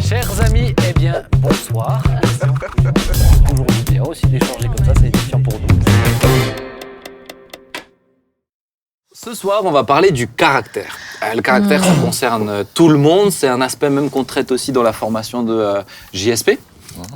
Chers amis, eh bien, bonsoir. Toujours bien aussi d'échanger comme ça, c'est édifiant pour nous. Ce soir, on va parler du caractère. Le caractère, ça concerne tout le monde. C'est un aspect même qu'on traite aussi dans la formation de JSP.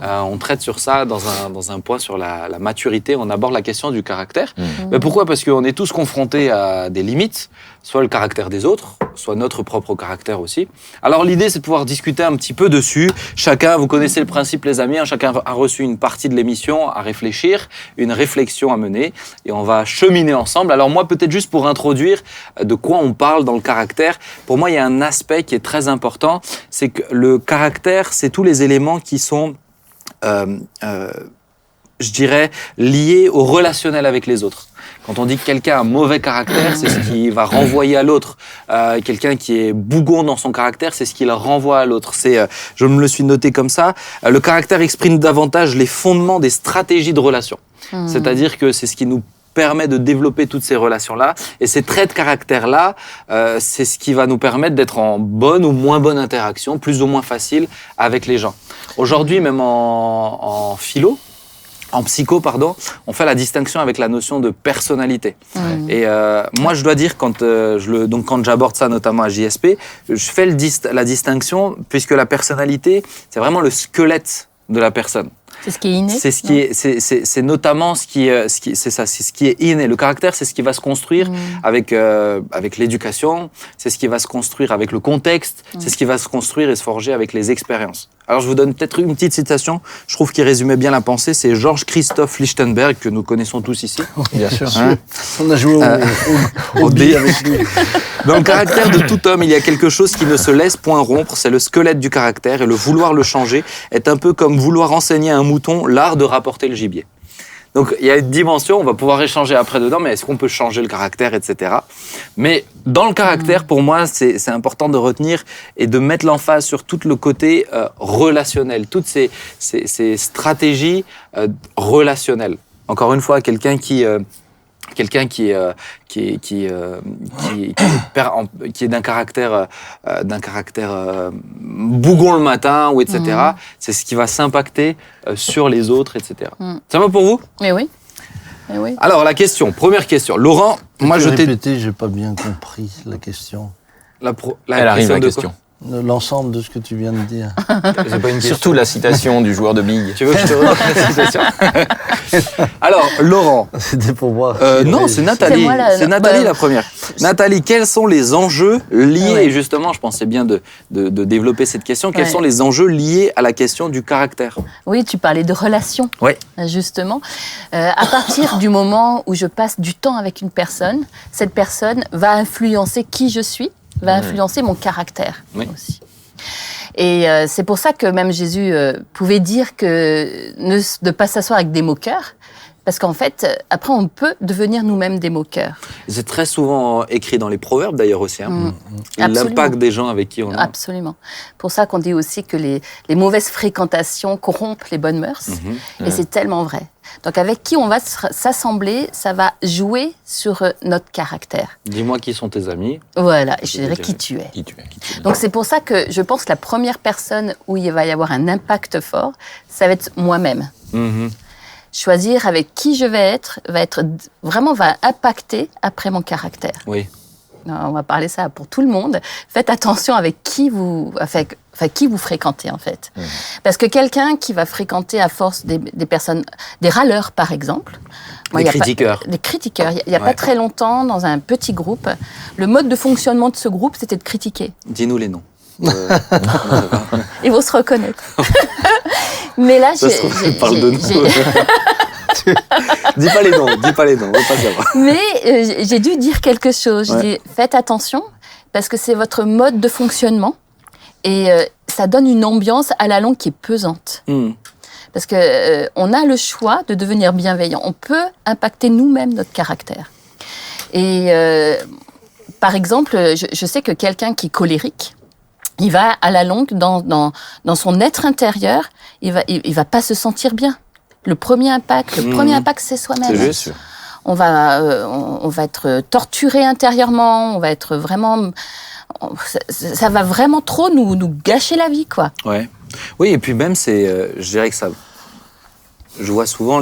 On traite sur ça dans un point sur la maturité. On aborde la question du caractère. Mais pourquoi ? Parce qu'on est tous confrontés à des limites, soit le caractère des autres, soit notre propre caractère aussi. Alors l'idée, c'est de pouvoir discuter un petit peu dessus. Chacun, vous connaissez le principe les amis, chacun a reçu une partie de l'émission à réfléchir, une réflexion à mener, et on va cheminer ensemble. Alors moi, peut-être juste pour introduire de quoi on parle dans le caractère, pour moi, il y a un aspect qui est très important, c'est que le caractère, c'est tous les éléments qui sont je dirais, lié au relationnel avec les autres. Quand on dit que quelqu'un a un mauvais caractère, c'est ce qui va renvoyer à l'autre. Quelqu'un qui est bougon dans son caractère, c'est ce qu'il renvoie à l'autre. Je me le suis noté comme ça. Le caractère exprime davantage les fondements des stratégies de relation. C'est-à-dire que c'est ce qui nous permet de développer toutes ces relations-là. Et ces traits de caractère-là, c'est ce qui va nous permettre d'être en bonne ou moins bonne interaction, plus ou moins facile avec les gens. Aujourd'hui, même en psycho, on fait la distinction avec la notion de personnalité. Et moi, je dois dire, quand j'aborde ça notamment à JSP, je fais la distinction, puisque la personnalité, c'est vraiment le squelette de la personne. C'est ce qui est inné. C'est notamment ce qui est inné. Le caractère, c'est ce qui va se construire avec l'éducation, c'est ce qui va se construire avec le contexte, c'est ce qui va se construire et se forger avec les expériences. Alors je vous donne peut-être une petite citation, je trouve qu'il résumait bien la pensée, c'est Georges Christophe Lichtenberg, que nous connaissons tous ici. Bien sûr. On a joué au dé avec lui. Dans le caractère de tout homme, il y a quelque chose qui ne se laisse point rompre, c'est le squelette du caractère, et le vouloir le changer est un peu comme vouloir enseigner à un mouton l'art de rapporter le gibier. Donc il y a une dimension, on va pouvoir échanger après dedans, mais est-ce qu'on peut changer le caractère, etc. Mais dans le caractère, pour moi, c'est important de retenir et de mettre l'emphase sur tout le côté relationnel, toutes ces stratégies relationnelles. Encore une fois, quelqu'un qui est d'un caractère bougon le matin ou etc. C'est ce qui va s'impacter sur les autres, etc. Ça va pour vous ? Mais oui. Alors première question. Laurent, moi je t'ai répété, j'ai pas bien compris la question. Elle arrive la question. L'ensemble de ce que tu viens de dire. C'est pas une question. Surtout la citation du joueur de billes. Tu veux que je te redonne la citation ? Alors, Laurent. C'était pour voir. Non, c'est Nathalie. C'est moi, la première. Nathalie, quels sont les enjeux liés, et justement, je pensais bien de développer cette question, quels sont les enjeux liés à la question du caractère ? Oui, tu parlais de relations, justement. À partir du moment où je passe du temps avec une personne, cette personne va influencer qui je suis, va influencer mon caractère aussi. Et c'est pour ça que même Jésus pouvait dire que de ne pas s'asseoir avec des moqueurs, parce qu'en fait, après, on peut devenir nous-mêmes des moqueurs. C'est très souvent écrit dans les proverbes, d'ailleurs, aussi. L'impact des gens avec qui on est. Absolument. Pour ça qu'on dit aussi que les mauvaises fréquentations corrompent les bonnes mœurs. Et c'est tellement vrai. Donc, avec qui on va s'assembler, ça va jouer sur notre caractère. Dis-moi qui sont tes amis. Voilà, et je dirais qui tu es. Donc, c'est pour ça que je pense que la première personne où il va y avoir un impact fort, ça va être moi-même. Choisir avec qui je vais être va impacter après mon caractère. Oui. On va parler ça pour tout le monde. Faites attention avec qui vous fréquentez, en fait. Parce que quelqu'un qui va fréquenter à force des personnes, des râleurs, par exemple. Des critiqueurs. Il n'y a pas très longtemps, dans un petit groupe, le mode de fonctionnement de ce groupe, c'était de critiquer. Dis-nous les noms. Ils vont se reconnaître. Mais là, parle de nous. Dis pas les noms, on veut pas savoir. Mais j'ai dû dire quelque chose. Je dis, faites attention, parce que c'est votre mode de fonctionnement, et ça donne une ambiance à la longue qui est pesante. Parce que on a le choix de devenir bienveillant. On peut impacter nous-mêmes notre caractère. Et par exemple, je sais que quelqu'un qui est colérique, il va à la longue dans son être intérieur, il va pas se sentir bien. Le premier impact, c'est soi-même. C'est juste. On va être torturé intérieurement, on va être vraiment, ça va vraiment trop nous gâcher la vie, quoi. Ouais. Oui, et puis même, je dirais que ça... Je vois souvent,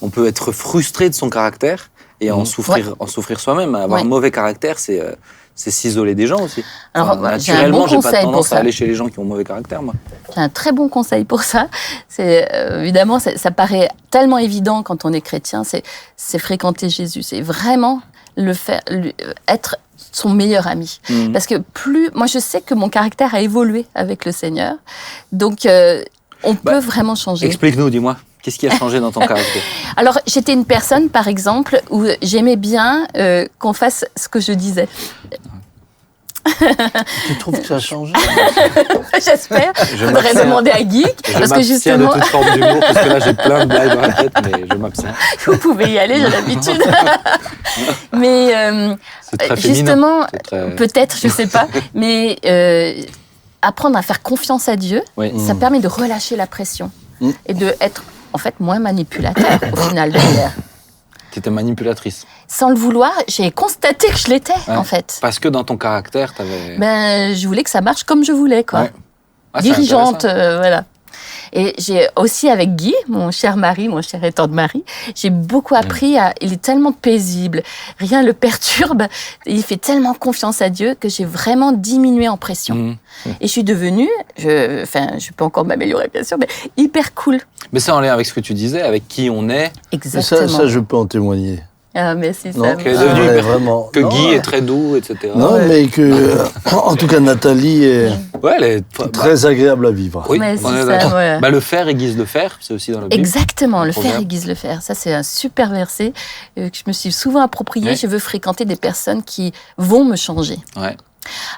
on peut être frustré de son caractère et en souffrir soi-même. Avoir un mauvais caractère, c'est s'isoler des gens aussi. Alors, naturellement, j'ai pas tendance à aller chez les gens qui ont mauvais caractère, moi. J'ai un très bon conseil pour ça. C'est évidemment, ça paraît tellement évident quand on est chrétien, c'est fréquenter Jésus. C'est vraiment être son meilleur ami. Parce que moi, je sais que mon caractère a évolué avec le Seigneur. Donc, on peut vraiment changer. Explique-nous, dis-moi. Qu'est-ce qui a changé dans ton caractère? Alors, j'étais une personne, par exemple, où j'aimais bien qu'on fasse ce que je disais. Tu trouves que ça a changé? J'espère. Je voudrais demander à Guy. Parce que justement... de toute forme d'humour, parce que là, j'ai plein de blagues dans la tête, mais je m'abstiens. Vous pouvez y aller, j'ai l'habitude. Mais justement, peut-être, je ne sais pas, mais apprendre à faire confiance à Dieu, ça permet de relâcher la pression et d'être, en fait, moins manipulateur, au final, derrière. Tu étais manipulatrice. Sans le vouloir, j'ai constaté que je l'étais, en fait. Parce que dans ton caractère, tu avais... Je voulais que ça marche comme je voulais, quoi. Ouais. Dirigeante, voilà. Et j'ai aussi, avec Guy, mon cher mari, mon cher et tendre mari, j'ai beaucoup appris il est tellement paisible, rien le perturbe, il fait tellement confiance à Dieu que j'ai vraiment diminué en pression. Et je suis devenue, je peux encore m'améliorer bien sûr, mais hyper cool. Mais c'est en lien avec ce que tu disais, avec qui on est. Exactement. Ça je peux en témoigner. Ah, merci, non, Sam. Que Guy est très doux, etc. Non, mais que, en tout cas, Nathalie est elle est très agréable à vivre. Oui, mais on est d'accord. Le faire aiguise le faire, c'est aussi dans la Bible. Exactement, le faire aiguise le faire. Ça, c'est un super verset que je me suis souvent approprié. Je veux fréquenter des personnes qui vont me changer. Ouais.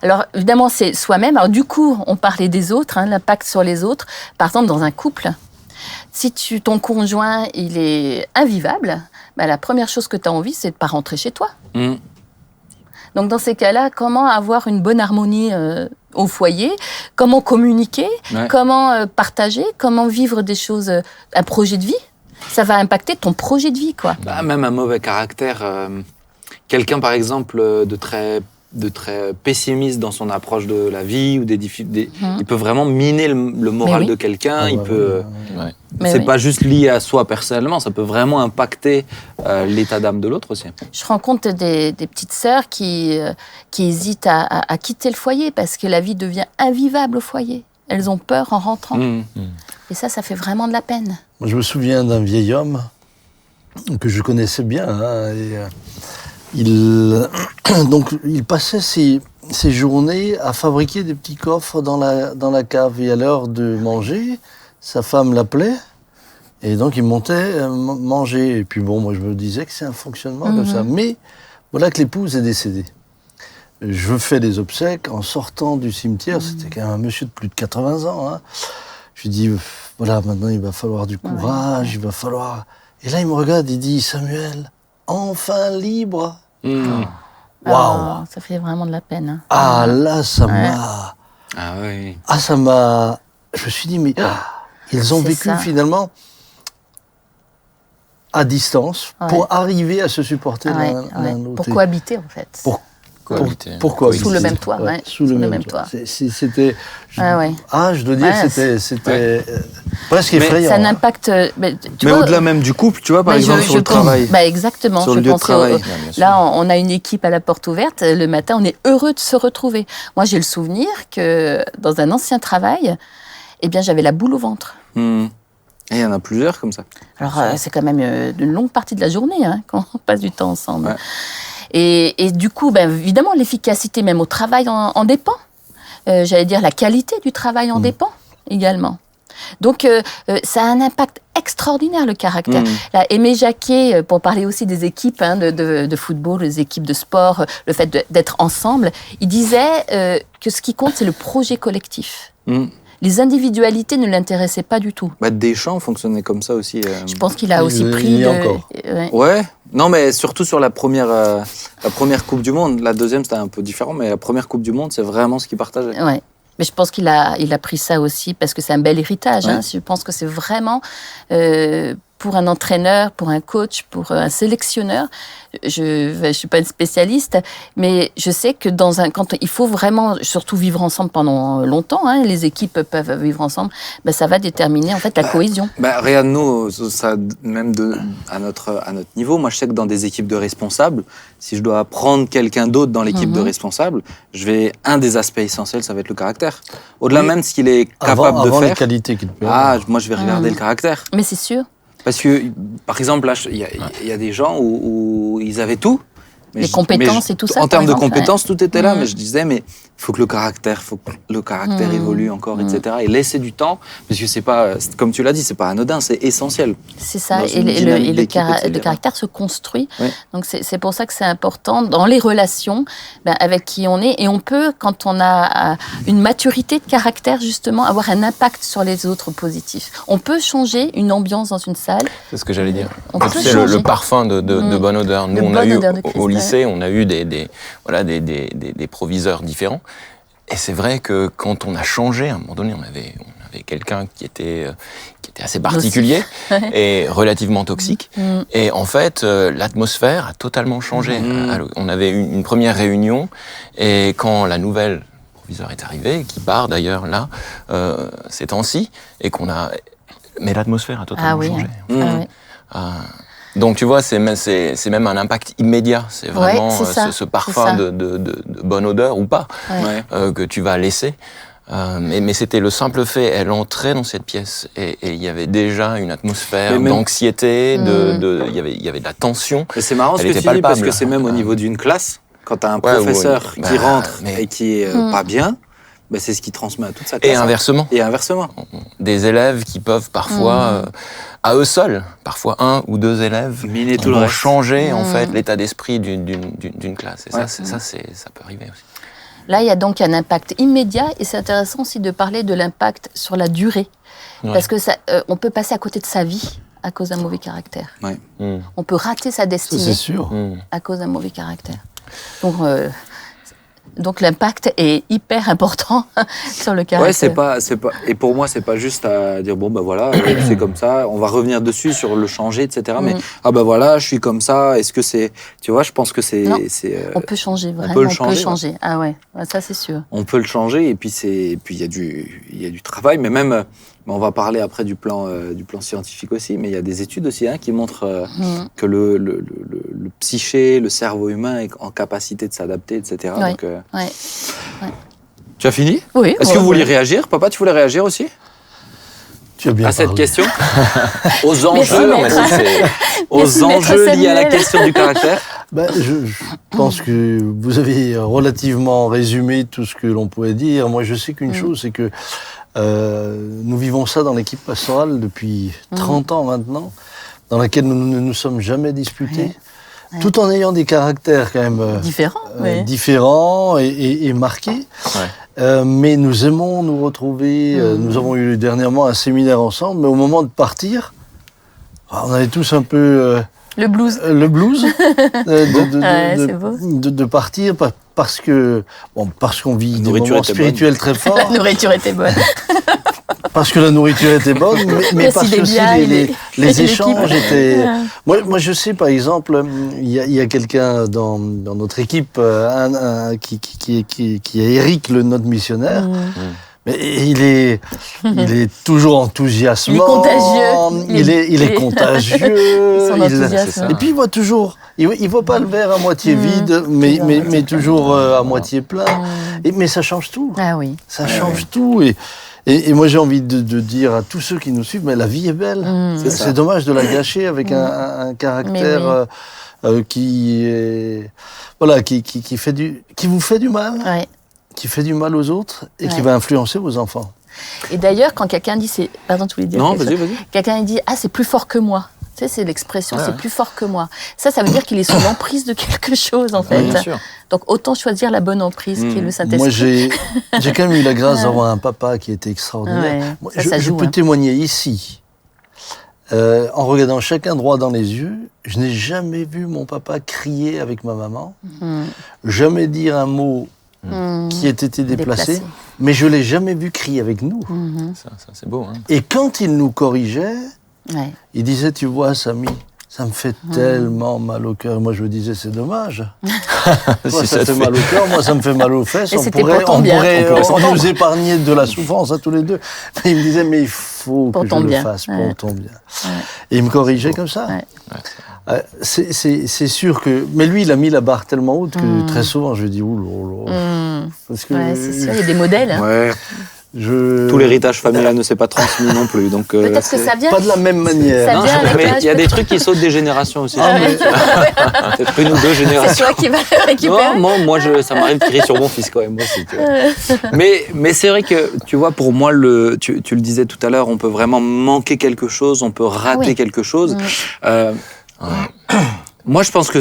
Alors, évidemment, c'est soi-même. Alors, du coup, on parlait des autres, l'impact sur les autres. Par exemple, dans un couple, si ton conjoint, il est invivable, la première chose que tu as envie, c'est de ne pas rentrer chez toi. Donc, dans ces cas-là, comment avoir une bonne harmonie au foyer? Comment communiquer? Comment partager? Comment vivre des choses, un projet de vie? Ça va impacter ton projet de vie, quoi. Même un mauvais caractère. Quelqu'un, par exemple, de très pessimiste dans son approche de la vie ou il peut vraiment miner le moral de quelqu'un. C'est pas juste lié à soi personnellement, ça peut vraiment impacter l'état d'âme de l'autre aussi. Je rencontre des petites sœurs qui hésitent à quitter le foyer parce que la vie devient invivable au foyer. Elles ont peur en rentrant. Et ça fait vraiment de la peine. Moi, je me souviens d'un vieil homme que je connaissais bien. Il passait ses journées à fabriquer des petits coffres dans la cave. Et à l'heure de manger, sa femme l'appelait. Et donc, il montait manger. Et puis moi, je me disais que c'est un fonctionnement comme ça. Mais voilà que l'épouse est décédée. Je fais des obsèques. En sortant du cimetière, c'était quand même un monsieur de plus de 80 ans. Je lui dis, voilà, maintenant, il va falloir du courage, il va falloir... Et là, il me regarde, il dit, Samuel... Enfin libre. Waouh. Ça fait vraiment de la peine. Ah là, ça m'a... Ah oui. Ah, ça m'a... Je me suis dit, mais ils ont vécu finalement à distance pour arriver à se supporter l'un l'autre. Pour cohabiter, en fait. Pour cohabiter. Sous le même toit, Sous le même toit. C'était... je dois dire que c'était presque effrayant. Ça n'impacte... Mais au-delà même du couple, tu vois, par exemple, sur le travail. Exactement. Sur le lieu de travail. Là, on a une équipe à la porte ouverte. Le matin, on est heureux de se retrouver. Moi, j'ai le souvenir que dans un ancien travail, j'avais la boule au ventre. Et il y en a plusieurs comme ça. Alors, c'est quand même une longue partie de la journée quand on passe du temps ensemble. Ouais. Et du coup, évidemment, l'efficacité même au travail en dépend. J'allais dire la qualité du travail en dépend également. Donc, ça a un impact extraordinaire, le caractère. Là, Aimé Jacquet, pour parler aussi des équipes de football, des équipes de sport, le fait d'être ensemble, il disait que ce qui compte, c'est le projet collectif. Les individualités ne l'intéressaient pas du tout. Deschamps fonctionnait comme ça aussi. Je pense qu'il a aussi pris... encore. Ouais. Non, mais surtout sur la première Coupe du Monde. La deuxième, c'était un peu différent, mais la première Coupe du Monde, c'est vraiment ce qu'il partageait. Ouais. Mais je pense qu'il a pris ça aussi parce que c'est un bel héritage. Je pense que c'est vraiment pour un entraîneur, pour un coach, pour un sélectionneur. Je suis pas une spécialiste, mais je sais que quand il faut vraiment, surtout vivre ensemble pendant longtemps, les équipes peuvent vivre ensemble, ça va déterminer en fait la cohésion. Regarde, nous, ça, même à notre niveau, moi je sais que dans des équipes de responsables, si je dois prendre quelqu'un d'autre dans l'équipe de responsables, un des aspects essentiels, ça va être le caractère. Au-delà même de ce qu'il est capable de faire. Les qualités qu'il peut avoir. Moi je vais regarder le caractère. Mais c'est sûr. Parce que, par exemple, là, il y a des gens où ils avaient tout. Les compétences et tout ça. En termes de compétences, tout était là. Mais je disais, mais il faut que le caractère évolue encore, etc. Et laisser du temps, parce que c'est pas, comme tu l'as dit, c'est pas anodin, c'est essentiel. C'est ça. Et le caractère se construit. Oui. Donc c'est pour ça que c'est important dans les relations avec qui on est. Et on peut, quand on a une maturité de caractère, justement, avoir un impact sur les autres positifs. On peut changer une ambiance dans une salle. C'est ce que j'allais dire. C'est le parfum de bonne odeur. Nous, on a eu au lycée, on a eu des proviseurs différents. Et c'est vrai que quand on a changé, à un moment donné, on avait quelqu'un qui était assez particulier et relativement toxique. Et en fait, l'atmosphère a totalement changé. On avait une première réunion et quand la nouvelle proviseure est arrivée, qui part d'ailleurs là, ces temps-ci, mais l'atmosphère a totalement changé. Donc tu vois, c'est même un impact immédiat. C'est vraiment ce parfum de bonne odeur ou pas que tu vas laisser. Mais c'était le simple fait, elle entrait dans cette pièce et il y avait déjà une atmosphère d'anxiété, il y avait de la tension. Mais c'est marrant ce que tu dis parce que c'est même au niveau d'une classe, quand tu as un professeur qui rentre et qui est pas bien. C'est ce qui transmet à toute sa classe. Et inversement. Des élèves qui peuvent parfois, à eux seuls, parfois un ou deux élèves, qui vont changer en fait l'état d'esprit d'une classe. Et ça peut arriver aussi. Là, il y a donc un impact immédiat et c'est intéressant aussi de parler de l'impact sur la durée. Parce que on peut passer à côté de sa vie à cause d'un mauvais caractère. On peut rater sa destinée à cause d'un mauvais caractère. Donc l'impact est hyper important sur le caractère. C'est pas. Et pour moi, c'est pas juste à dire c'est comme ça. On va revenir dessus sur le changer, etc. Mais je suis comme ça. Est-ce que c'est, tu vois, je pense que c'est. On peut changer vraiment. On peut changer. Ah ouais, ça c'est sûr. On peut le changer et puis il y a du travail, mais même. On va parler après du plan scientifique aussi, mais il y a des études aussi qui montrent que le psyché, le cerveau humain est en capacité de s'adapter, etc. Donc, Tu as fini ? Oui. Est-ce que vous vouliez réagir ? Papa, tu voulais réagir aussi ? Tu as bien à cette parlé. question ? Aux enjeux, aux enjeux liés à la question du caractère ? Je pense que vous avez relativement résumé tout ce que l'on pouvait dire. Moi, je sais qu'une chose, c'est que nous vivons ça dans l'équipe pastorale depuis 30 ans maintenant, dans laquelle nous ne nous sommes jamais disputés, tout en ayant des caractères quand même différents et marqués. Mais nous aimons nous retrouver. Nous avons eu dernièrement un séminaire ensemble, mais au moment de partir, on avait tous un peu... le blues. De partir parce qu'on vit des moments spirituels très forts. La nourriture était bonne. Parce que la nourriture était bonne, mais parce que aussi les échanges étaient... Moi, je sais, par exemple, il y a quelqu'un dans notre équipe qui est Eric, notre missionnaire. Mais il est toujours enthousiasmant. Il est contagieux. Il est contagieux. Son enthousiasme. Et puis il voit toujours. Il voit pas le verre à moitié vide, mais toujours à moitié plein. Mais ça change tout. Ah oui. Ça change tout. Et moi j'ai envie de dire à tous ceux qui nous suivent, mais la vie est belle. C'est dommage de la gâcher avec un caractère qui vous fait du mal. Ouais. Qui fait du mal aux autres et qui va influencer vos enfants. Et d'ailleurs, quand quelqu'un dit pardon, tu voulais dire non, vas-y. Quelqu'un dit c'est plus fort que moi. Tu sais, c'est l'expression, c'est plus fort que moi. Ça veut dire qu'il est sous l'emprise de quelque chose, en fait. Bien sûr. Donc, autant choisir la bonne emprise qui est le Saint-Esprit. Moi, j'ai quand même eu la grâce d'avoir un papa qui était extraordinaire. Moi, je peux témoigner ici, en regardant chacun droit dans les yeux, je n'ai jamais vu mon papa crier avec ma maman, jamais dire un mot qui ait été déplacé, mais je ne l'ai jamais vu crier avec nous. Ça c'est beau. Hein. Et quand il nous corrigeait, Ouais. Il disait, tu vois, Samy, ça me fait tellement mal au cœur. Moi, je me disais, c'est dommage. Toi, ça te fait mal au cœur, moi, ça me fait mal aux fesses. On pourrait nous épargner de la souffrance à tous les deux. Mais il me disait, mais il faut que je le fasse pour ton bien. Ouais. Et il me corrigeait comme ça. Ouais. C'est sûr que... Mais lui, il a mis la barre tellement haute que très souvent, je lui dis, oulala. Parce que c'est sûr, il y a des modèles. Hein. Ouais. Tout l'héritage familial ne s'est pas transmis non plus, donc peut-être que ça vient pas de la même manière. Ça vient mais il y a des trucs qui sautent des générations aussi. Peut-être une ou deux générations. C'est toi qui vas récupérer. Non, moi ça m'arrive de crier sur mon fils quand même aussi. Mais c'est vrai que tu vois, pour moi, tu le disais tout à l'heure, on peut vraiment manquer quelque chose, on peut rater quelque chose. Moi, je pense que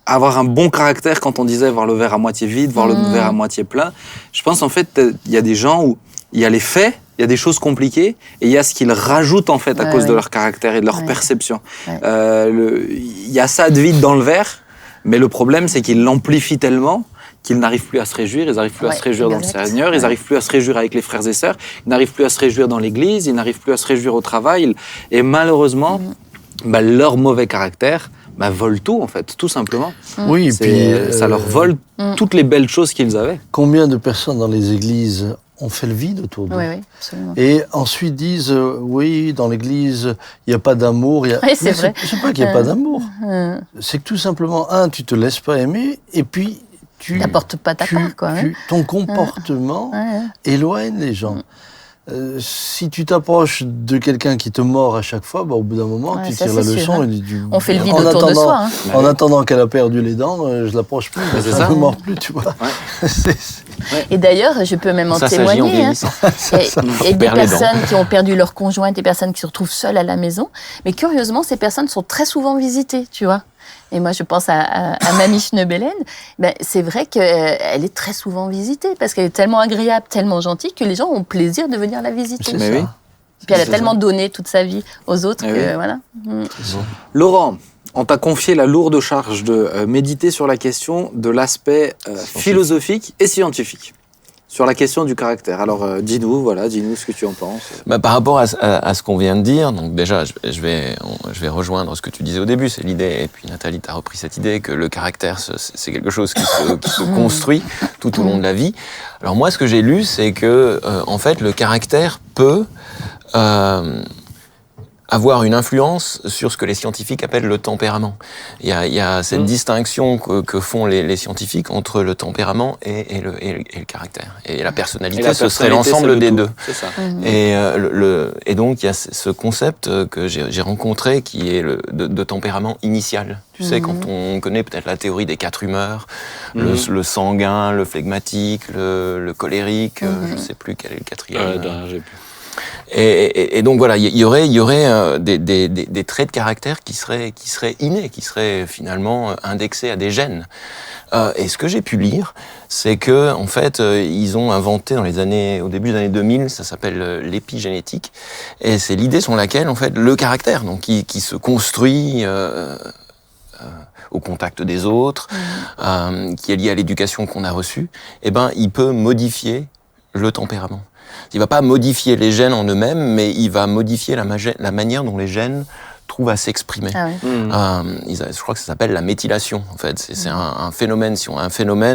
avoir un bon caractère, quand on disait voir le verre à moitié vide, voir le verre à moitié plein, je pense en fait, il y a des gens où il y a les faits, il y a des choses compliquées, et il y a ce qu'ils rajoutent en fait à cause de leur caractère et de leur perception. Il y a ça de vide dans le verre, mais le problème c'est qu'ils l'amplifient tellement qu'ils n'arrivent plus à se réjouir, ils n'arrivent plus à se réjouir dans le Seigneur, ils n'arrivent plus à se réjouir avec les frères et sœurs, ils n'arrivent plus à se réjouir dans l'église, ils n'arrivent plus à se réjouir au travail, et malheureusement, leur mauvais caractère vole tout en fait, tout simplement. Oui, et puis ça leur vole toutes les belles choses qu'ils avaient. Combien de personnes dans les églises ont fait le vide autour d'eux. Oui, absolument. Et ensuite disent, oui, dans l'église, il n'y a pas d'amour. Oui, c'est vrai. C'est pas qu'il n'y a pas d'amour. C'est que tout simplement, tu te laisses pas aimer, et puis tu n'apportes pas ta part, quoi. Ton comportement éloigne les gens. Si tu t'approches de quelqu'un qui te mord à chaque fois, au bout d'un moment, tu tires la leçon. On fait le vide autour de soi. En attendant qu'elle a perdu les dents, je l'approche plus, je ne mord plus, tu vois. Et d'ailleurs, je peux même en témoigner. Et des personnes qui ont perdu leur conjoint, des personnes qui se retrouvent seules à la maison. Mais curieusement, ces personnes sont très souvent visitées, tu vois. Et moi, je pense à Mamie Schneebelen. C'est vrai qu'elle est très souvent visitée parce qu'elle est tellement agréable, tellement gentille que les gens ont plaisir de venir la visiter. Mais oui. Puis elle a tellement donné toute sa vie aux autres que voilà. Laurent, on t'a confié la lourde charge de méditer sur la question de l'aspect philosophique et scientifique. Sur la question du caractère. Alors, dis-nous ce que tu en penses. Par rapport à ce qu'on vient de dire, donc déjà, je vais rejoindre ce que tu disais au début, c'est l'idée, et puis Nathalie, tu as repris cette idée que le caractère, c'est quelque chose qui se construit tout au long de la vie. Alors moi, ce que j'ai lu, c'est que, en fait, le caractère peut avoir une influence sur ce que les scientifiques appellent le tempérament. Il y a cette distinction que font les scientifiques entre le tempérament et le caractère. Et la personnalité, ce serait l'ensemble des deux. C'est ça. Et donc, il y a ce concept que j'ai rencontré qui est de tempérament initial. Tu sais, quand on connaît peut-être la théorie des 4 humeurs, le sanguin, le flegmatique, le colérique, je ne sais plus quel est le 4e. J'ai plus. Et donc voilà, il y aurait des traits de caractère qui seraient innés, qui seraient finalement indexés à des gènes. Et ce que j'ai pu lire, c'est que en fait, ils ont inventé au début des années 2000, ça s'appelle l'épigénétique, et c'est l'idée selon laquelle en fait le caractère, donc qui se construit au contact des autres, qui est lié à l'éducation qu'on a reçue, il peut modifier le tempérament. Il va pas modifier les gènes en eux-mêmes, mais il va modifier la manière dont les gènes trouvent à s'exprimer. Je crois que ça s'appelle la méthylation, en fait. C'est un phénomène.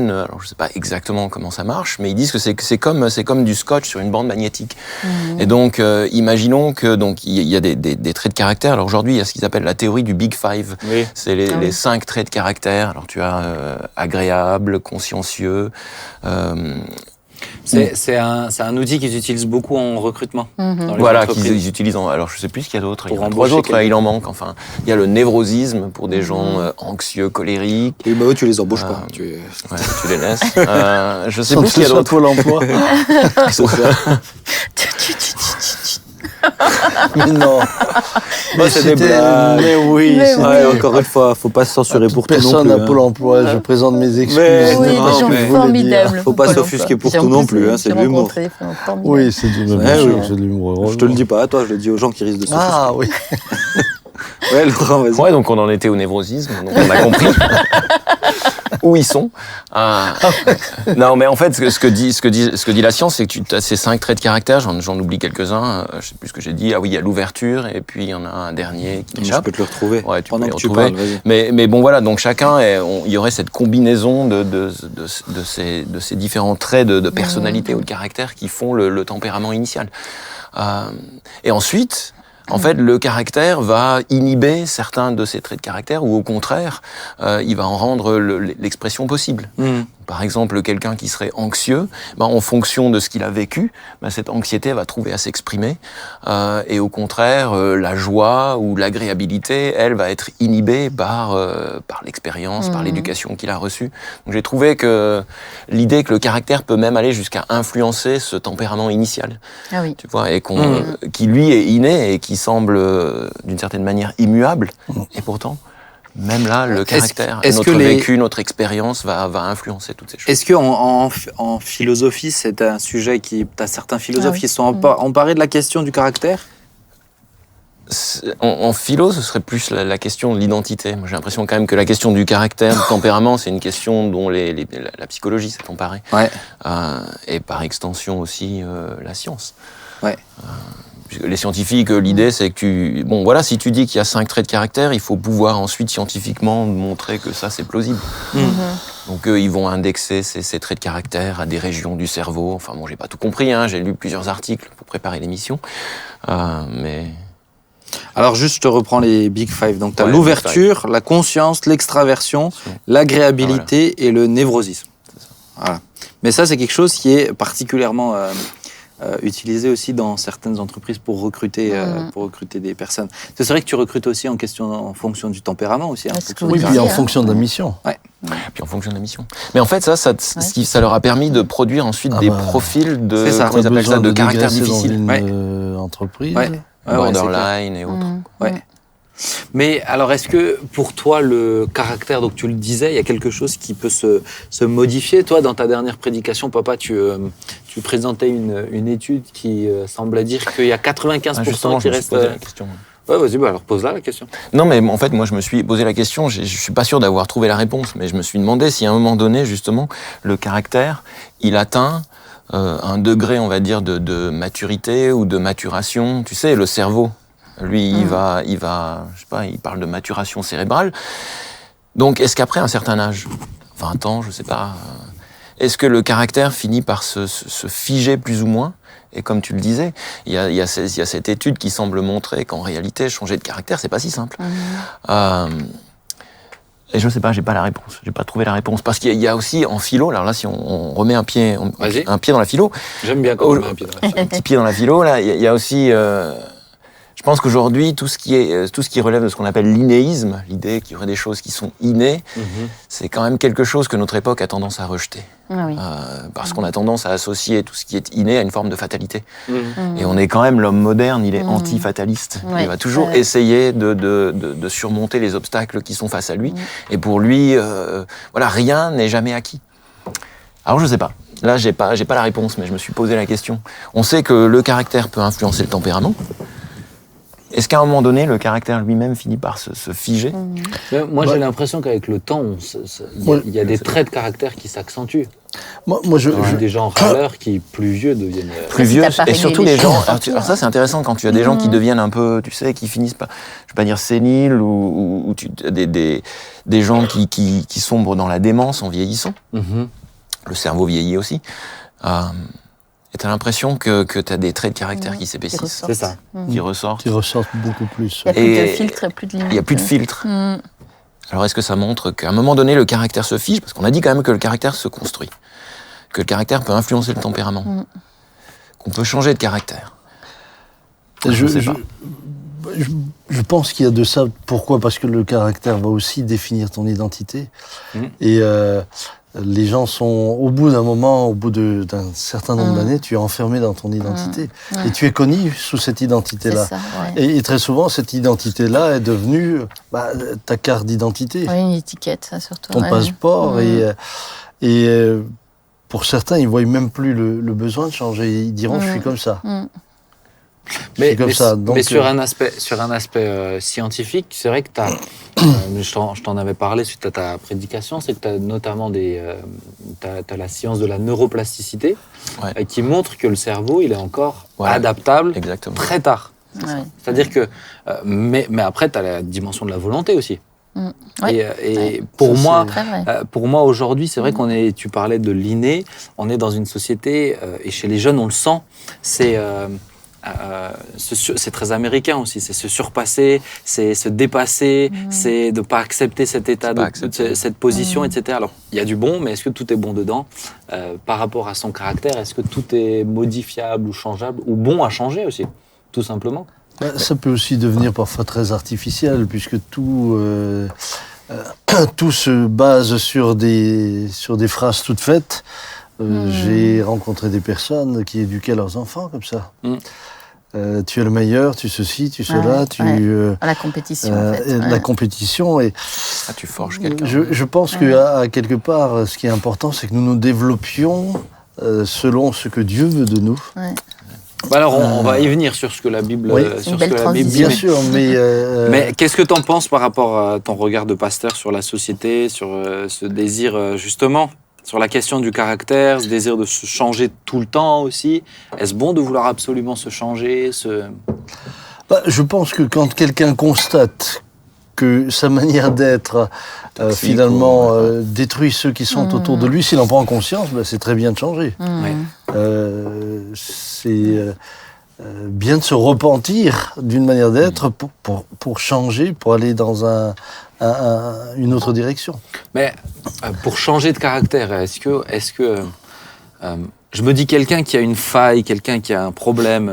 Alors je sais pas exactement comment ça marche, mais ils disent que c'est comme du scotch sur une bande magnétique. Et donc, imaginons que il y a des traits de caractère. Alors aujourd'hui, il y a ce qu'ils appellent la théorie du Big Five. Oui. C'est les 5 traits de caractère. Alors tu as agréable, consciencieux. C'est un outil qu'ils utilisent beaucoup en recrutement. Voilà, qu'ils utilisent alors je sais plus ce qu'il y a d'autre. Il y en a 3 autres, il en manque. Enfin, il y a le névrosisme pour des gens anxieux, colériques. Et eux, tu les embauches pas. Tu les laisses. Je sais plus ce qu'il y a d'autre. Pôle emploi. C'est ça. Mais non. C'est des blagues. Mais oui. Encore une fois, faut pas se censurer pour tout non plus. Personne à Pôle emploi, je présente mes excuses. Oui, des gens formidables. Faut pas s'offusquer pour tout non plus, c'est de l'humour. Oui, c'est de l'humour. Je te le dis pas à toi, je le dis aux gens qui risquent de s'offusquer. Ah oui. Ouais, Laurent, vas-y. Ouais, donc on en était au névrosisme, donc on a compris. où ils sont. Non, mais en fait, ce que dit la science, c'est que tu as ces 5 traits de caractère. J'en oublie quelques-uns. Je sais plus ce que j'ai dit. Ah oui, il y a l'ouverture, et puis il y en a un dernier qui m'échappe. Je peux te le retrouver. Ouais, tu pendant peux que les tu retrouver. parles. Vas-y. Mais bon, voilà. Donc chacun, il y aurait cette combinaison de ces différents traits de personnalité ou de caractère qui font le tempérament initial. Et ensuite, en fait, le caractère va inhiber certains de ces traits de caractère, ou au contraire, il va en rendre l'expression possible. Par exemple, quelqu'un qui serait anxieux, en fonction de ce qu'il a vécu, cette anxiété va trouver à s'exprimer. Et au contraire, la joie ou l'agréabilité, elle, va être inhibée par l'expérience, par l'éducation qu'il a reçue. Donc j'ai trouvé que l'idée que le caractère peut même aller jusqu'à influencer ce tempérament initial. Ah oui. Tu vois, et qui lui est inné et qui semble d'une certaine manière immuable. Et pourtant, même là, le caractère, notre vécu, notre expérience va influencer toutes ces choses. Est-ce qu'en philosophie, c'est un sujet qui... Tu as certains philosophes qui se sont emparés de la question du caractère ? En philo, ce serait plus la question de l'identité. Moi, j'ai l'impression quand même que la question du caractère, du tempérament, c'est une question dont la psychologie s'est emparée. Ouais. Et par extension aussi la science. Ouais. Les scientifiques, l'idée c'est que si tu dis qu'il y a 5 traits de caractère, il faut pouvoir ensuite scientifiquement montrer que ça c'est plausible. Donc ils vont indexer ces traits de caractère à des régions du cerveau. Enfin bon, j'ai pas tout compris, j'ai lu plusieurs articles pour préparer l'émission, mais... Alors juste, je te reprends les Big Five. Donc tu as l'ouverture, la conscience, l'extraversion, l'agréabilité et le névrosisme. Voilà. Mais ça, c'est quelque chose qui est particulièrement utilisé aussi dans certaines entreprises pour recruter des personnes. C'est vrai que tu recrutes aussi en fonction du tempérament aussi. Oui, puis en fonction de la mission. Ouais. Puis en fonction de la mission. Mais en fait, ça leur a permis de produire ensuite des profils de, comment ils appellent ça, de caractère difficile. Dans une entreprise. Borderline et autres. Ouais. Mais alors, est-ce que pour toi, le caractère, donc tu le disais, il y a quelque chose qui peut se modifier? Toi, dans ta dernière prédication, papa, tu présentais une étude qui semblait dire qu'il y a 95% qui restent... la question. Ouais, vas-y, alors pose-la la question. Non, mais en fait, moi, je me suis posé la question, je suis pas sûr d'avoir trouvé la réponse, mais je me suis demandé si à un moment donné, justement, le caractère, il atteint un degré, on va dire, de maturité ou de maturation. Tu sais, le cerveau, lui, il va, je sais pas, il parle de maturation cérébrale. Donc, est-ce qu'après un certain âge, 20 ans, je sais pas, est-ce que le caractère finit par se figer plus ou moins? Et comme tu le disais, il y a cette étude qui semble montrer qu'en réalité, changer de caractère, c'est pas si simple. Et je sais pas, j'ai pas la réponse. J'ai pas trouvé la réponse. Parce qu'il y a aussi en philo, alors là, si on remet un pied dans la philo. J'aime bien quand on met un pied dans la philo. Un petit pied dans la philo, là, il y a aussi... je pense qu'aujourd'hui, tout ce qui relève de ce qu'on appelle l'innéisme, l'idée qu'il y aurait des choses qui sont innées, c'est quand même quelque chose que notre époque a tendance à rejeter. Ah oui. Parce qu'on a tendance à associer tout ce qui est inné à une forme de fatalité. Et on est quand même, l'homme moderne, il est anti-fataliste. Il va toujours essayer de surmonter les obstacles qui sont face à lui. Et pour lui, rien n'est jamais acquis. Alors je sais pas. Là, j'ai pas la réponse, mais je me suis posé la question. On sait que le caractère peut influencer le tempérament. Est-ce qu'à un moment donné, le caractère lui-même finit par se figer? Moi, j'ai l'impression qu'avec le temps, il y a des traits de caractère qui s'accentuent. Des gens râleurs qui, plus vieux, deviennent... Plus vieux, et surtout les gens... Alors ça, c'est intéressant quand tu as des gens qui deviennent un peu, tu sais, qui finissent par, je vais pas dire séniles, ou des gens qui sombrent dans la démence en vieillissant. Le cerveau vieillit aussi. Et t'as l'impression que t'as des traits de caractère qui s'épaississent. C'est ça. Qui ressortent. Qui ressortent beaucoup plus. Il n'y a plus de filtre et plus de limite. Il n'y a plus de filtre. Alors est-ce que ça montre qu'à un moment donné, le caractère se fige? Parce qu'on a dit quand même que le caractère se construit. Que le caractère peut influencer le tempérament. Qu'on peut changer de caractère. Je pense qu'il y a de ça. Pourquoi? Parce que le caractère va aussi définir ton identité. Et... les gens sont, au bout d'un moment, au bout d'un certain nombre d'années, tu es enfermé dans ton identité. Et tu es connu sous cette identité-là. Ça, et très souvent, cette identité-là est devenue ta carte d'identité. Oui, une étiquette, ça, surtout. Ton passeport. Et pour certains, ils ne voient même plus le besoin de changer. Ils diront, je suis comme ça. Mais sur un aspect scientifique, c'est vrai que je t'en avais parlé suite à ta prédication, c'est que tu as notamment t'as la science de la neuroplasticité qui montre que le cerveau, il est encore adaptable très tard. Ouais. C'est-à-dire que, mais après, tu as la dimension de la volonté aussi. Et pour moi aujourd'hui, c'est vrai tu parlais de l'inné, on est dans une société, et chez les jeunes on le sent, c'est très américain aussi, c'est se surpasser, c'est se dépasser, c'est de ne pas accepter cet état, cette position, etc. Alors, il y a du bon, mais est-ce que tout est bon dedans par rapport à son caractère? Est-ce que tout est modifiable ou changeable, ou bon à changer aussi, tout simplement? Ça peut aussi devenir parfois très artificiel, puisque tout se base sur des phrases toutes faites. J'ai rencontré des personnes qui éduquaient leurs enfants comme ça. Tu es le meilleur, tu ceci, tu cela, la compétition, en fait. La compétition. Et tu forges quelqu'un. Je pense qu'à quelque part, ce qui est important, c'est que nous nous développions selon ce que Dieu veut de nous. Alors, on va y venir sur ce que la Bible, dit. Bien sûr, mais qu'est-ce que tu en penses par rapport à ton regard de pasteur sur la société, sur ce désir, justement, sur la question du caractère, ce désir de se changer tout le temps aussi? Est-ce bon de vouloir absolument se changer Je pense que quand quelqu'un constate que sa manière d'être, finalement, détruit ceux qui sont autour de lui, s'il en prend conscience, c'est très bien de changer. C'est bien de se repentir d'une manière d'être pour changer, pour aller dans une autre direction. Mais pour changer de caractère, est-ce que je me dis quelqu'un qui a une faille, quelqu'un qui a un problème,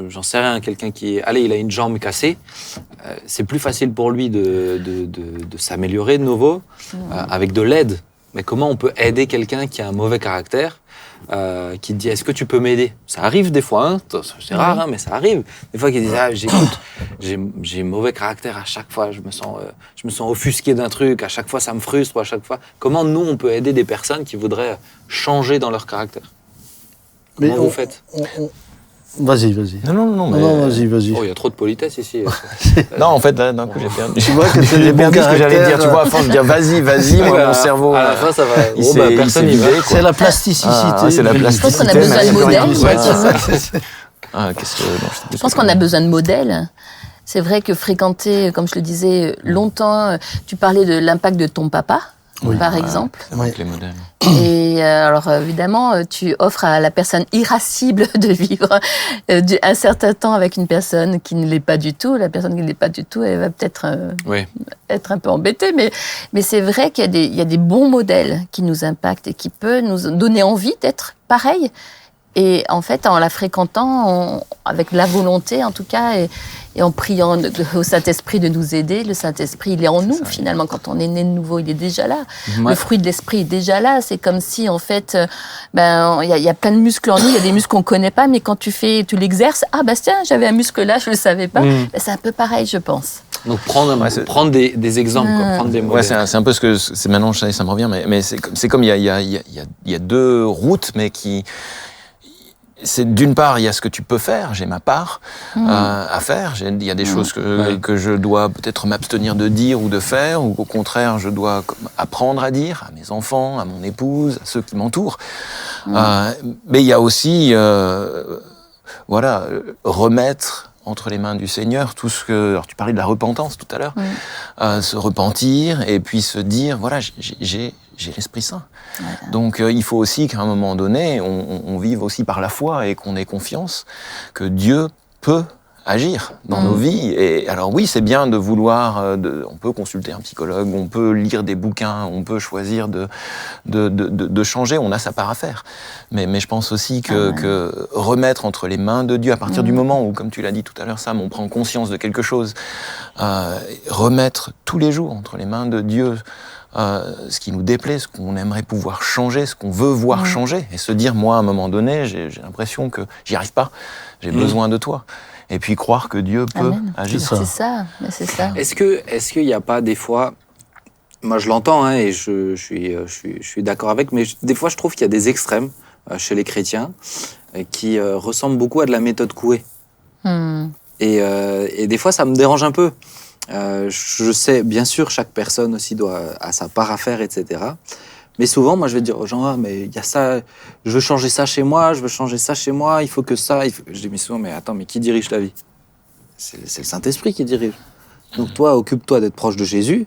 j'en sais rien, quelqu'un il a une jambe cassée, c'est plus facile pour lui de s'améliorer de nouveau avec de l'aide. Mais comment on peut aider quelqu'un qui a un mauvais caractère, qui te dit est-ce que tu peux m'aider? Ça arrive des fois, c'est rare, mais ça arrive. Des fois qu'il dit j'ai mauvais caractère à chaque fois, je me sens offusqué d'un truc, à chaque fois ça me frustre, à chaque fois. Comment nous on peut aider des personnes qui voudraient changer dans leur caractère? Comment vous faites? Vas-y. Non, vas-y. Oh, il y a trop de politesse ici. Non, en fait, d'un coup, j'ai perdu. Tu vois que j'ai perdu ce que j'allais dire. Tu vois, à force de dire vas-y, moi, mon cerveau. À la fin, ça va. Personne n'y va. C'est la plasticité. C'est la plasticité. Je pense qu'on a besoin de modèles. Je pense qu'on a besoin de modèles. C'est vrai que fréquenter, comme je le disais, longtemps, tu parlais de l'impact de ton papa. Par exemple. C'est vrai que les modèles. Et alors évidemment, tu offres à la personne irascible de vivre un certain temps avec une personne qui ne l'est pas du tout. La personne qui ne l'est pas du tout, elle va peut-être être un peu embêtée. Mais c'est vrai qu'il y a des bons modèles qui nous impactent et qui peuvent nous donner envie d'être pareil. Et en fait, en la fréquentant, avec la volonté en tout cas, et en priant au Saint-Esprit de nous aider, le Saint-Esprit, il est en nous finalement. Quand on est né de nouveau, il est déjà là. Le fruit de l'Esprit est déjà là. C'est comme si en fait, il y a plein de muscles en nous, il y a des muscles qu'on ne connaît pas, mais quand tu l'exerces, tiens, j'avais un muscle là, je ne le savais pas. C'est un peu pareil, je pense. Donc prendre des exemples, prendre des modèles. C'est un peu ce que c'est maintenant, ça me revient, mais c'est comme il y a deux routes, mais qui... C'est d'une part, il y a ce que tu peux faire, j'ai ma part à faire. Il y a des choses que je dois peut-être m'abstenir de dire ou de faire, ou au contraire, je dois apprendre à dire à mes enfants, à mon épouse, à ceux qui m'entourent. Mais il y a aussi, remettre entre les mains du Seigneur tout ce que... Alors, tu parlais de la repentance tout à l'heure. Se repentir et puis se dire, voilà, j'ai l'Esprit Saint. Voilà. Donc, il faut aussi qu'à un moment donné, on vive aussi par la foi et qu'on ait confiance que Dieu peut agir dans nos vies. Et alors oui, c'est bien de vouloir... on peut consulter un psychologue, on peut lire des bouquins, on peut choisir de changer, on a sa part à faire. Mais je pense aussi que remettre entre les mains de Dieu, à partir du moment où, comme tu l'as dit tout à l'heure, Sam, on prend conscience de quelque chose, remettre tous les jours entre les mains de Dieu ce qui nous déplaît, ce qu'on aimerait pouvoir changer, ce qu'on veut voir changer, et se dire, moi, à un moment donné, j'ai l'impression que j'y arrive pas, j'ai besoin de toi. Et puis croire que Dieu peut agir. C'est ça. Est-ce qu'il n'y a pas des fois, moi je l'entends et je suis d'accord avec, mais des fois je trouve qu'il y a des extrêmes chez les chrétiens qui ressemblent beaucoup à de la méthode Coué. Et des fois, ça me dérange un peu. Je sais, bien sûr, chaque personne aussi a sa part à faire, etc. Mais souvent, moi, je vais dire aux gens, mais il y a ça, je veux changer ça chez moi, il faut que ça... Je dis, mais souvent, mais attends, mais qui dirige ta vie ? C'est le Saint-Esprit qui dirige. Donc toi, occupe-toi d'être proche de Jésus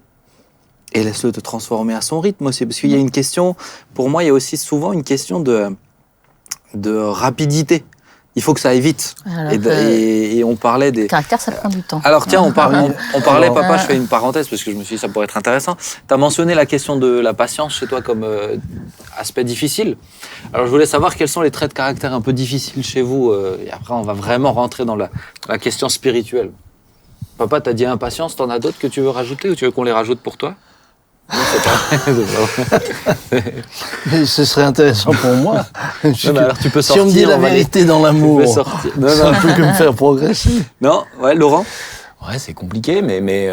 et laisse-le te transformer à son rythme aussi. Parce qu'il y a une question, pour moi, il y a aussi souvent une question de rapidité. Il faut que ça aille vite. Alors, et on parlait des... Le caractère, ça prend du temps. Alors tiens, on parlait, papa, je fais une parenthèse parce que je me suis dit ça pourrait être intéressant. Tu as mentionné la question de la patience chez toi comme aspect difficile. Alors je voulais savoir quels sont les traits de caractère un peu difficiles chez vous. Et après, on va vraiment rentrer dans la question spirituelle. Papa, t'as dit impatience, t'en as d'autres que tu veux rajouter ou tu veux qu'on les rajoute pour toi ? Non, c'est pas... Mais ce serait intéressant pour moi. Alors, tu peux sortir, si on me dit la vérité dans l'amour, c'est un peu comme faire progresser. Non, ouais, Laurent ? Ouais, c'est compliqué, mais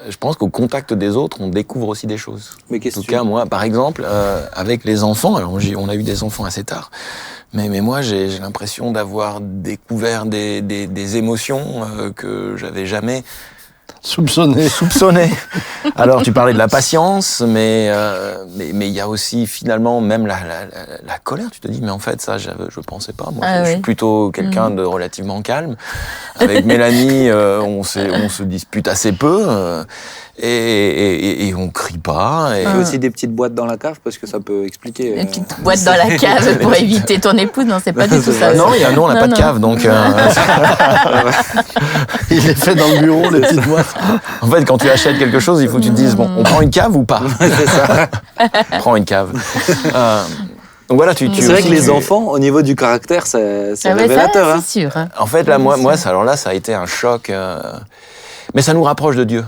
je pense qu'au contact des autres, on découvre aussi des choses. Mais qu'est-ce en tout cas, moi, par exemple, avec les enfants, alors on a eu des enfants assez tard, mais moi, j'ai l'impression d'avoir découvert des émotions que j'avais jamais soupçonné. Alors, tu parlais de la patience, mais il y a aussi finalement même la colère. Tu te dis, mais en fait, ça, je pensais pas. Moi, je suis plutôt quelqu'un de relativement calme. Avec Mélanie, on se dispute assez peu. Et on crie pas. Il y a aussi des petites boîtes dans la cave parce que ça peut expliquer. Une petite boîte dans la cave pour éviter ton épouse, non, c'est pas du tout ça. Non, on n'a pas de cave, donc. Il est fait dans le bureau, les petites boîtes. En fait, quand tu achètes quelque chose, il faut que tu te dises, bon, on prend une cave ou pas ? C'est ça. Prends une cave. Donc voilà, c'est vrai que les enfants, au niveau du caractère, c'est révélateur. Ça, c'est sûr. En fait, là, moi, ça a été un choc. Mais ça nous rapproche de Dieu.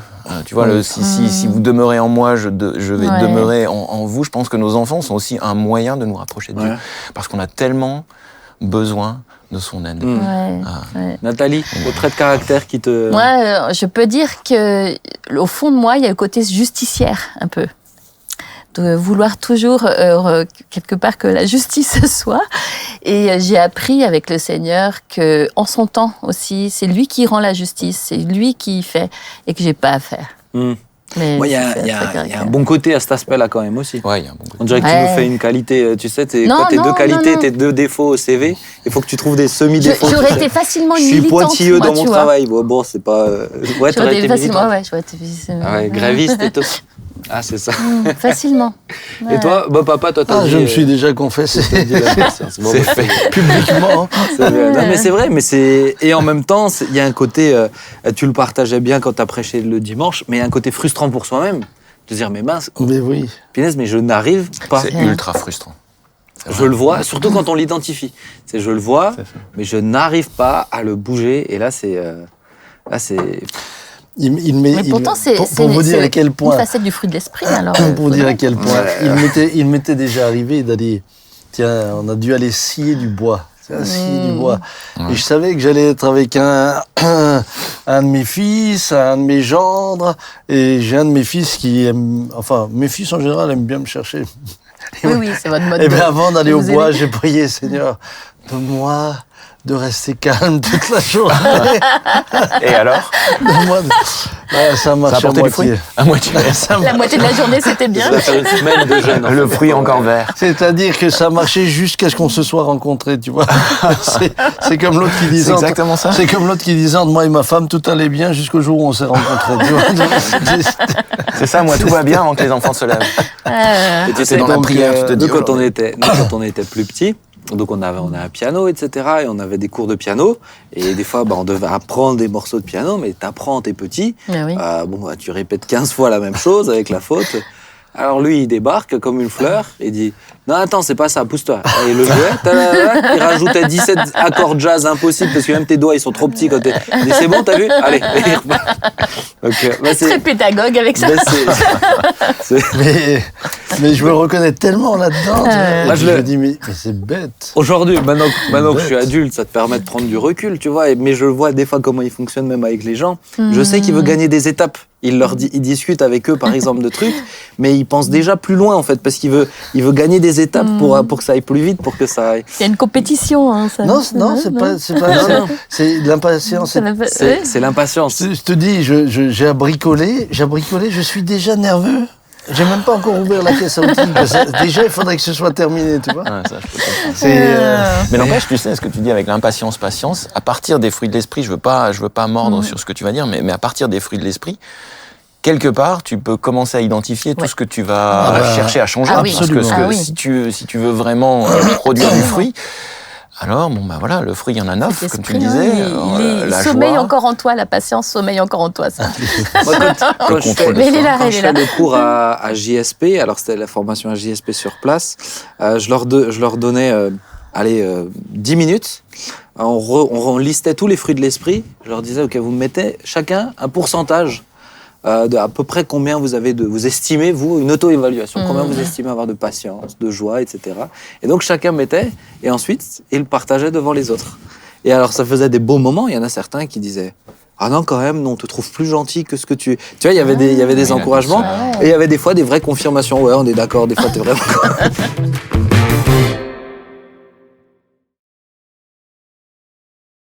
Tu vois, si vous demeurez en moi, je vais demeurer en vous. Je pense que nos enfants sont aussi un moyen de nous rapprocher de Dieu. Parce qu'on a tellement besoin de son aide. Nathalie, le trait de caractère qui te... Moi, je peux dire qu'au fond de moi, il y a le côté justicière, un peu. De vouloir toujours, quelque part, que la justice soit. Et j'ai appris avec le Seigneur qu'en son temps aussi, c'est lui qui rend la justice, c'est lui qui fait, et que j'ai pas à faire. Mais il y a un bon côté à cet aspect-là quand même aussi. Ouais, il y a un bon côté. On dirait que tu nous fais une qualité, tu sais, tes deux qualités, tes deux défauts au CV. Il faut que tu trouves des semi-défauts. J'aurais été facilement militante. Je suis pointilleux dans mon travail. Bon, c'est pas... Ouais, j'aurais été facilement, j'aurais été... gréviste et tout. Ah, c'est ça. Facilement. Et toi, papa, toi, t'as dit... je me suis déjà confessé. C'est fait. Publiquement. Non, mais c'est vrai, et en même temps, il y a un côté, tu le partageais bien quand t'as prêché le dimanche, mais il y a un côté frustrant pour soi-même. De dire, mais mince, mais oui. Punaise, mais je n'arrive pas. C'est ultra frustrant. Je le vois, surtout quand on l'identifie. Je le vois, mais je n'arrive pas à le bouger. Et là, c'est... Mais pourtant, c'est vous dire à quel point, une facette du fruit de l'esprit. Alors, pour dire à quel point, il m'était déjà arrivé d'aller, tiens, on a dû aller scier du bois. Scier du bois. Et je savais que j'allais être avec un de mes fils, un de mes gendres, et j'ai un de mes fils qui aime, enfin, mes fils en général aiment bien me chercher. Oui, c'est votre mode. Et bien avant d'aller au bois, j'ai prié, Seigneur, donne-moi de rester calme toute la journée. Et alors ça marche à moitié. À moitié. La moitié de la journée, c'était bien. Ça va faire une semaine de jeûne. Le fruit encore vert. C'est-à-dire que ça marchait jusqu'à ce qu'on se soit rencontrés, tu vois. C'est comme l'autre qui disait... C'est exactement ça. C'est comme l'autre qui disait, entre moi et ma femme, tout allait bien jusqu'au jour où on s'est rencontrés. Tu vois. C'est ça, moi, tout va bien avant que les enfants se lèvent. Et tu sais, dans la prière, tu te dis... Quand on était plus petits, donc on a un piano, etc. Et on avait des cours de piano. Et des fois, on devait apprendre des morceaux de piano, mais t'apprends, t'es petit. Tu répètes 15 fois la même chose avec la faute. Alors lui, il débarque comme une fleur et dit « Non, attends, c'est pas ça, pousse-toi. » Et le jouait, il rajoutait 17 accords jazz impossibles parce que même tes doigts, ils sont trop petits quand t'es... Il dit « C'est bon, t'as vu ? Allez. » Très pédagogue avec ça. Mais je me reconnais tellement là-dedans. Moi, je me dis, mais c'est bête. Aujourd'hui, maintenant que je suis adulte, ça te permet de prendre du recul, tu vois. Mais je vois des fois comment il fonctionne même avec les gens. Je sais qu'il veut gagner des étapes. il discute avec eux, par exemple, de trucs, mais il pense déjà plus loin, en fait, parce qu'il veut gagner des étapes pour que ça aille plus vite, pour que ça aille. Il y a une compétition, hein, ça. Non, c'est l'impatience. C'est l'impatience. Je te dis, j'ai à bricoler, je suis déjà nerveux. J'ai même pas encore ouvert la caisse à outils. Déjà, il faudrait que ce soit terminé, tu vois. Ouais, ça, je peux comprendre. Mais n'empêche, tu sais, ce que tu dis avec l'impatience, patience, à partir des fruits de l'esprit, je veux pas mordre sur ce que tu vas dire, mais à partir des fruits de l'esprit, quelque part, tu peux commencer à identifier tout ce que tu vas chercher à changer. Parce que si tu veux vraiment produire du fruit, alors, voilà, le fruit, il y en a 9, comme tu le disais. Il sommeille encore en toi, la patience sommeille encore en toi. Ça. Quand je fais des cours à JSP, alors c'était la formation à JSP sur place, je leur donnais 10 minutes. On listait tous les fruits de l'esprit. Je leur disais, OK, vous mettez chacun un pourcentage de à peu près combien vous estimez, vous, une auto-évaluation, combien vous estimez avoir de patience, de joie, etc. Et donc chacun mettait, et ensuite, il partageait devant les autres. Et alors ça faisait des beaux moments, il y en a certains qui disaient « Ah non, quand même, on te trouve plus gentil que ce que tu... » Tu vois, il y avait des encouragements, et il y avait des fois des vraies confirmations. « Ouais, on est d'accord, des fois t'es vraiment... »